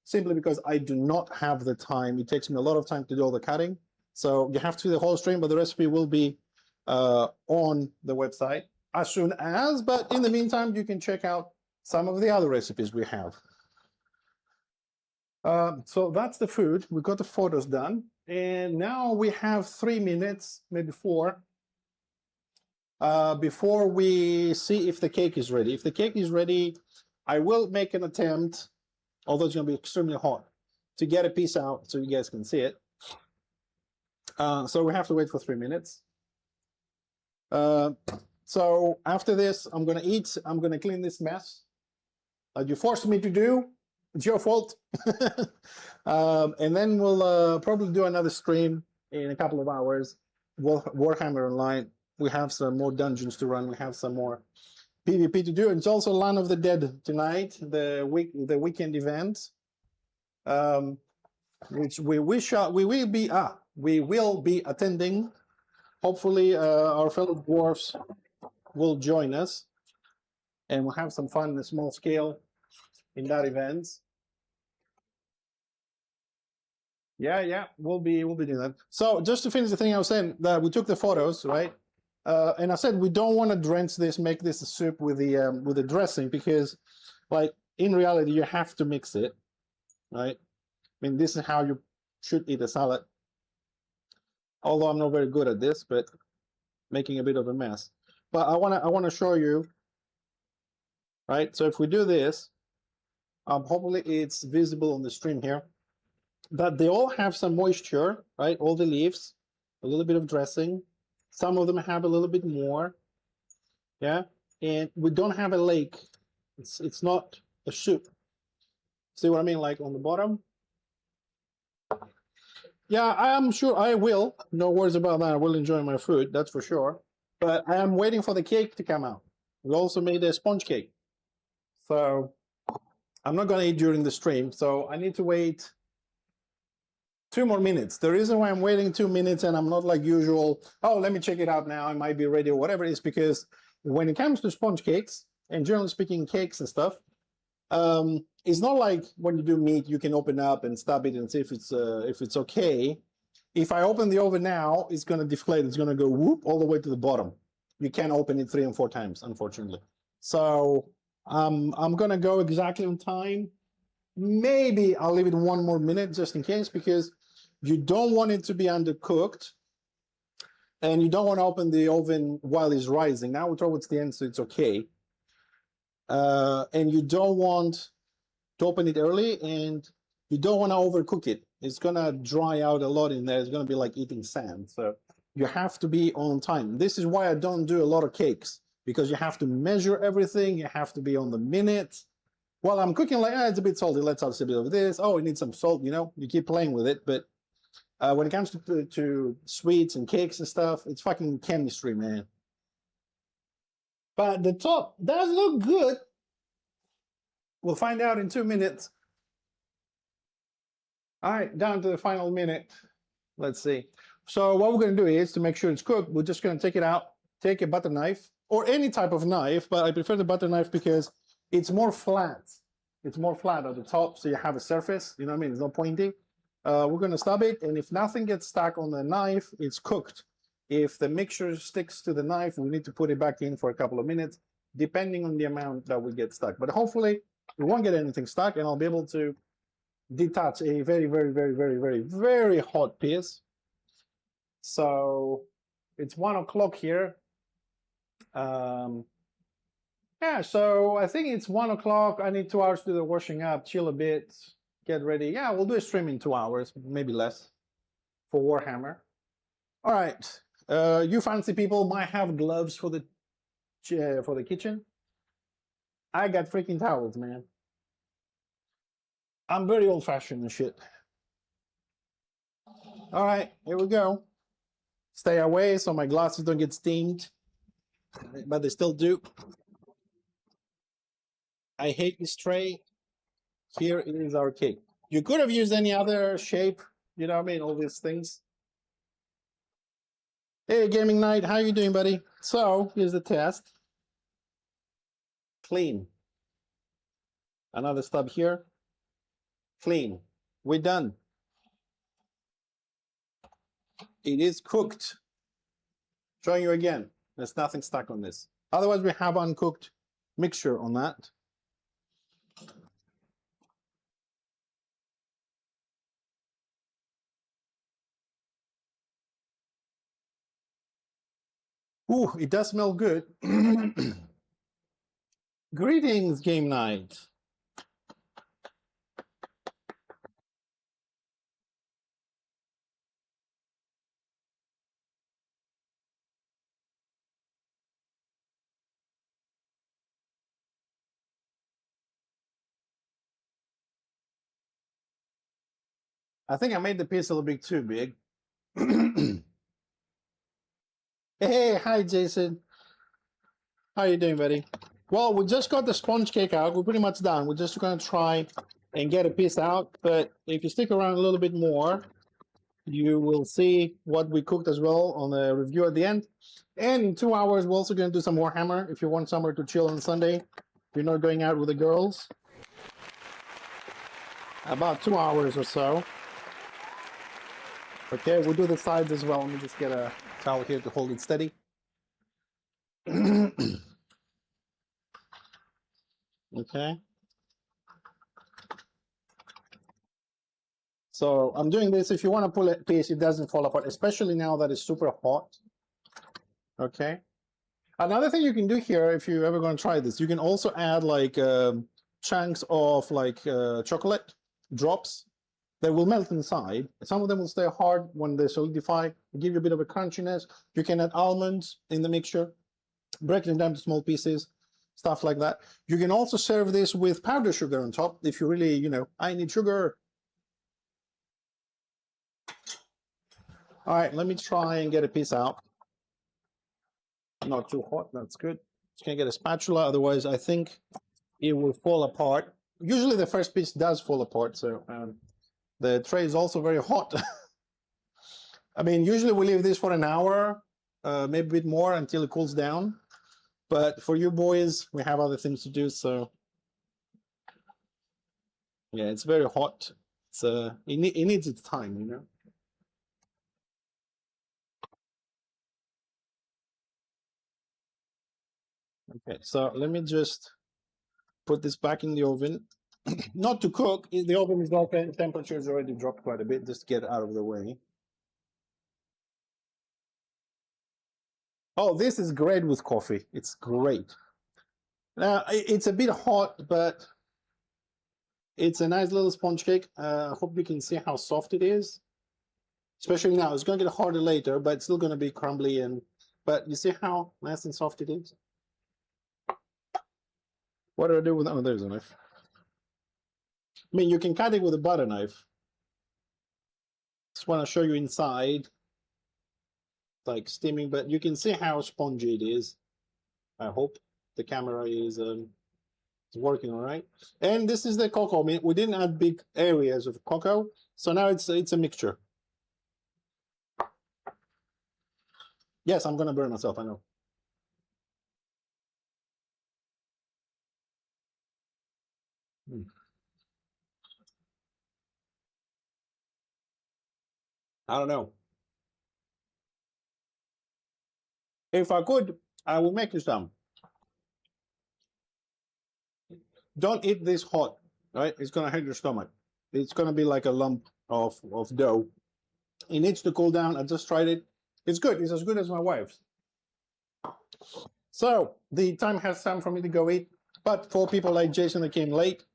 simply because I do not have the time. It takes me a lot of time to do all the cutting. So you have to see the whole stream, but the recipe will be on the website as soon as, but in the meantime, you can check out some of the other recipes we have. So that's the food. We got the photos done. And now we have 3 minutes, maybe 4, before we see if the cake is ready. If the cake is ready, I will make an attempt, although it's going to be extremely hot, to get a piece out so you guys can see it. So we have to wait for 3 minutes. So after this, I'm going to eat. I'm going to clean this mess that you forced me to do. It's your fault. And then we'll probably do another stream in a couple of hours. Warhammer Online. We have some more dungeons to run. We have some more PvP to do. It's also Land of the Dead tonight, the weekend event, which we will be attending. Hopefully, our fellow dwarfs will join us, and we'll have some fun in a small scale in that event. Yeah, we'll be doing that. So just to finish the thing I was saying, that we took the photos, right? And I said we don't want to drench this, make this a soup with the dressing, because, like, in reality, you have to mix it, right? I mean, this is how you should eat a salad. Although I'm not very good at this, but making a bit of a mess. But I wanna show you, right? So if we do this, hopefully it's visible on the stream here, that they all have some moisture, right? All the leaves, a little bit of dressing. Some of them have a little bit more, yeah? And we don't have a lake. It's not a soup. See what I mean? Like on the bottom. Yeah, I am sure I will. No worries about that. I will enjoy my food, that's for sure. But I am waiting for the cake to come out. We also made a sponge cake. So I'm not going to eat during the stream. So I need to wait 2 more minutes. The reason why I'm waiting 2 minutes and I'm not like usual, oh, let me check it out now, it might be ready or whatever, is because when it comes to sponge cakes, and generally speaking cakes and stuff, it's not like when you do meat, you can open up and stab it and see if it's okay. If I open the oven now, it's going to deflate. It's going to go whoop all the way to the bottom. You can't open it 3 and 4 times, unfortunately. So I'm going to go exactly on time. Maybe I'll leave it 1 more minute just in case, because you don't want it to be undercooked. And you don't want to open the oven while it's rising. Now we're towards the end, so it's okay. And you don't want to open it early, and you don't want to overcook it. It's going to dry out a lot in there. It's going to be like eating sand. So you have to be on time. This is why I don't do a lot of cakes, because you have to measure everything. You have to be on the minute. While I'm cooking, like, it's a bit salty. Let's add a bit of this. Oh, it needs some salt, you know. You keep playing with it. But when it comes to sweets and cakes and stuff, it's fucking chemistry, man. But the top does look good. We'll find out in 2 minutes. All right, down to the final minute. Let's see. So what we're going to do is, to make sure it's cooked, we're just going to take it out, take a butter knife, or any type of knife, but I prefer the butter knife because it's more flat. It's more flat at the top, so you have a surface, you know what I mean? It's not pointy. We're going to stab it, and if nothing gets stuck on the knife, it's cooked. If the mixture sticks to the knife, we need to put it back in for a couple of minutes, depending on the amount that we get stuck. But hopefully, we won't get anything stuck, and I'll be able to detach a very, very, very, very, very, very hot piece. So it's 1 o'clock here. Yeah, so I think it's 1 o'clock. I need 2 hours to do the washing up, chill a bit, get ready. Yeah, we'll do a stream in 2 hours, maybe less, for Warhammer. All right, you fancy people might have gloves for the kitchen. I got freaking towels, man. I'm very old-fashioned and shit. All right, here we go. Stay away so my glasses don't get steamed, but they still do. I hate this tray. Here is our cake. You could have used any other shape, you know what I mean, all these things. Hey, Gaming Night, how you doing, buddy? So, here's the test. Clean. Another stub here. Clean. We're done. It is cooked. Showing you again. There's nothing stuck on this. Otherwise, we have uncooked mixture on that. Ooh, it does smell good. Greetings, game night. I think I made the piece a little bit too big. Hey, hi, Jason. How you doing, buddy? Well, we just got the sponge cake out. We're pretty much done. We're just going to try and get a piece out. But if you stick around a little bit more, you will see what we cooked as well on the review at the end. And in 2 hours, we're also going to do some Warhammer if you want somewhere to chill on Sunday. If you're not going out with the girls. About 2 hours or so. Okay, we'll do the sides as well. Let me just get a towel here to hold it steady. Okay. So I'm doing this. If you want to pull a piece, it doesn't fall apart, especially now that it's super hot. Okay. Another thing you can do here, if you're ever going to try this, you can also add like chunks of like chocolate drops. They will melt inside. Some of them will stay hard when they solidify, give you a bit of a crunchiness. You can add almonds in the mixture, break them down to small pieces, stuff like that. You can also serve this with powdered sugar on top if you really, you know, I need sugar. All right, let me try and get a piece out. Not too hot, that's good. Just gonna get a spatula, otherwise I think it will fall apart. Usually the first piece does fall apart, so the tray is also very hot. I mean, usually we leave this for an hour, maybe a bit more until it cools down. But for you boys, we have other things to do, so yeah, it's very hot. It's it needs its time, you know. Okay, so let me just put this back in the oven. Not to cook, the oven is open, temperature is already dropped quite a bit, just get out of the way. Oh, this is great with coffee. It's great. Now, it's a bit hot, but it's a nice little sponge cake. I hope you can see how soft it is. Especially now, it's going to get harder later, but it's still going to be crumbly. But you see how nice and soft it is? What do I do with that? Oh, there's a knife. I mean, you can cut it with a butter knife. Just want to show you inside, like steaming, but you can see how spongy it is. I hope the camera is working all right. And this is the cocoa. I mean, we didn't add big areas of cocoa, so now it's a mixture. Yes, I'm gonna burn myself, I know. I don't know. If I could, I will make you some. Don't eat this hot, right? It's gonna hurt your stomach. It's gonna be like a lump of dough. It needs to cool down. I just tried it. It's good. It's as good as my wife's. So the time has come for me to go eat. But for people like Jason that came late,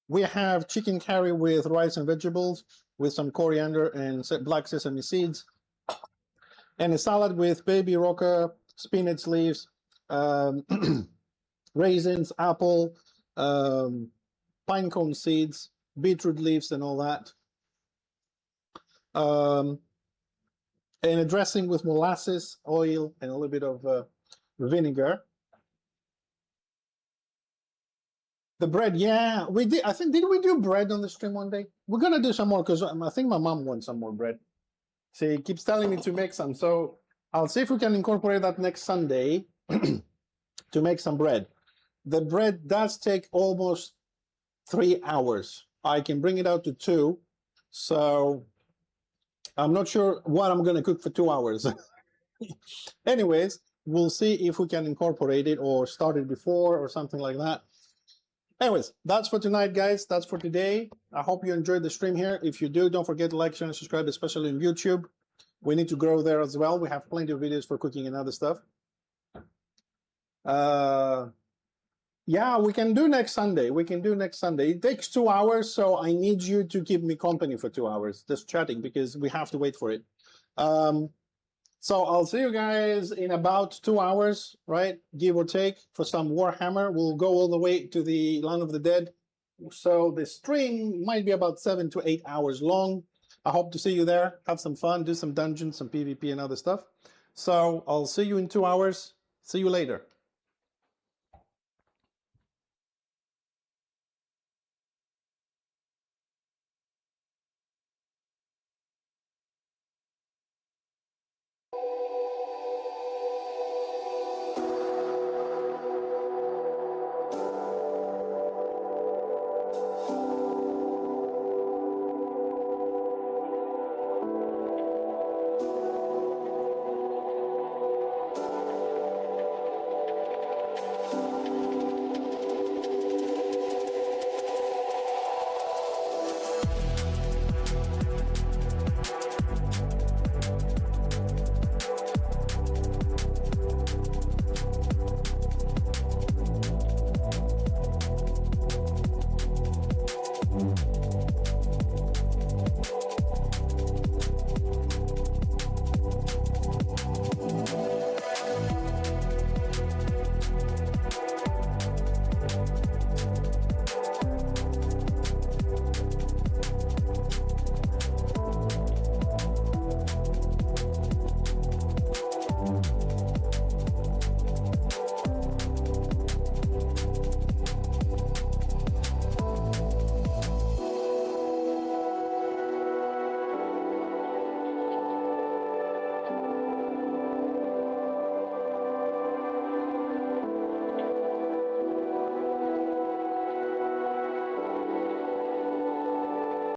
we have chicken curry with rice and vegetables, with some coriander and black sesame seeds, and a salad with baby roca, spinach leaves, raisins, apple, pine cone seeds, beetroot leaves, and all that. And a dressing with molasses, oil, and a little bit of vinegar. The bread, yeah, we did. I think, did we do bread on the stream one day? We're gonna do some more because I think my mom wants some more bread. She keeps telling me to make some, so I'll see if we can incorporate that next Sunday to make some bread. the bread does take almost 3 hours. I can bring it out to 2, so I'm not sure what I'm going to cook for 2 hours. Anyways, we'll see if we can incorporate it or start it before or something like that. Anyways, that's for tonight, guys. That's for today. I hope you enjoyed the stream here. If you do, don't forget to like, share, and subscribe, especially on YouTube. We need to grow there as well. We have plenty of videos for cooking and other stuff. Yeah, we can do next Sunday. We can do next Sunday. It takes 2 hours, so I need you to keep me company for 2 hours, just chatting, because we have to wait for it. So I'll see you guys in about 2 hours, right? Give or take, for some Warhammer. We'll go all the way to the Land of the Dead. So the stream might be about 7 to 8 hours long. I hope to see you there. Have some fun, do some dungeons, some PvP and other stuff. So I'll see you in 2 hours. See you later.